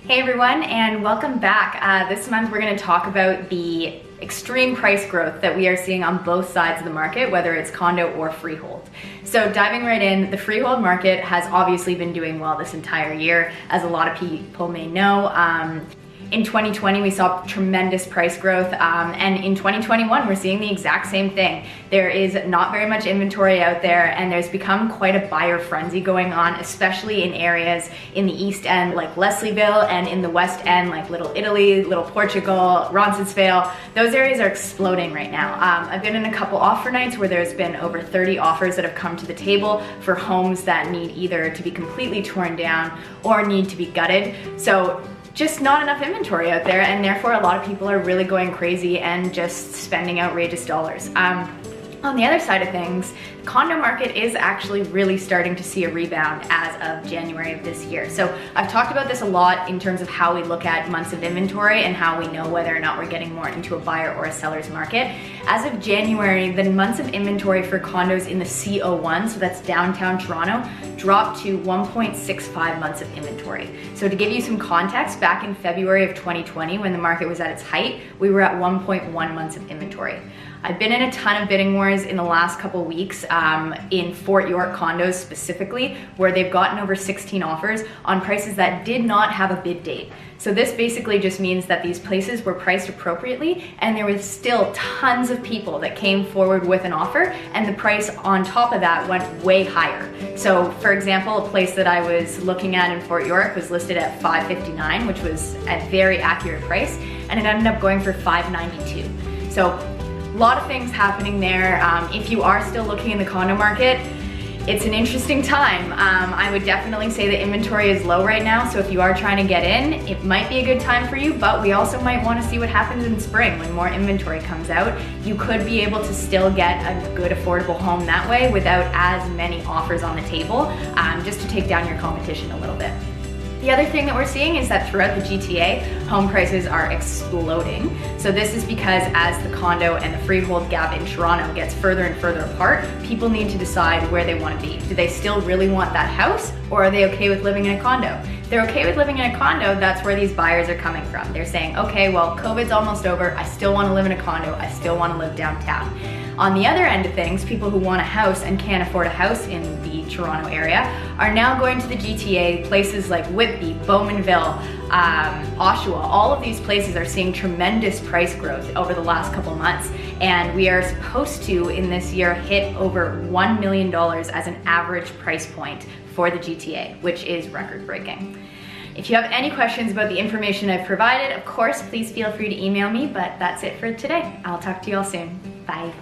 Hey everyone, and welcome back. This month we're going to talk about the extreme price growth that we are seeing on both sides of the market, whether it's condo or freehold. So diving right in, the freehold market has obviously been doing well this entire year, as a lot of people may know. In 2020, we saw tremendous price growth, and in 2021, we're seeing the exact same thing. There is not very much inventory out there, and there's become quite a buyer frenzy going on, especially in areas in the East End like Leslieville, and in the West End like Little Italy, Little Portugal, Roncesvalles. Those areas are exploding right now. I've been in a couple offer nights where there's been over 30 offers that have come to the table for homes that need either to be completely torn down or need to be gutted. So just not enough inventory out there, and therefore a lot of people are really going crazy and just spending outrageous dollars. On the other side of things, the condo market is actually really starting to see a rebound as of January of this year. So I've talked about this a lot in terms of how we look at months of inventory and how we know whether or not we're getting more into a buyer or a seller's market. As of January, the months of inventory for condos in the CO1, so that's downtown Toronto, dropped to 1.65 months of inventory. So to give you some context, back in February of 2020, when the market was at its height, we were at 1.1 months of inventory. I've been in a ton of bidding wars in the last couple weeks in Fort York condos specifically, where they've gotten over 16 offers on prices that did not have a bid date. So this basically just means that these places were priced appropriately, and there was still tons of people that came forward with an offer, and the price on top of that went way higher. So for example, a place that I was looking at in Fort York was listed at $559, which was a very accurate price, and it ended up going for $592. So a lot of things happening there. If you are still looking in the condo market, it's an interesting time. I would definitely say the inventory is low right now, so if you are trying to get in, it might be a good time for you, but we also might want to see what happens in spring when more inventory comes out. You could be able to still get a good affordable home that way without as many offers on the table, just to take down your competition a little bit. The other thing that we're seeing is that throughout the GTA, home prices are exploding. So this is because as the condo and the freehold gap in Toronto gets further and further apart, people need to decide where they want to be. Do they still really want that house, or are they okay with living in a condo? If they're okay with living in a condo, that's where these buyers are coming from. They're saying, okay, well, COVID's almost over. I still want to live in a condo. I still want to live downtown. On the other end of things, people who want a house and can't afford a house in the Toronto area are now going to the GTA, places like Whitby, Bowmanville, Oshawa. All of these places are seeing tremendous price growth over the last couple months, and we are supposed to, in this year, hit over $1 million as an average price point for the GTA, which is record-breaking. If you have any questions about the information I've provided, of course, please feel free to email me, but that's it for today. I'll talk to you all soon. Bye.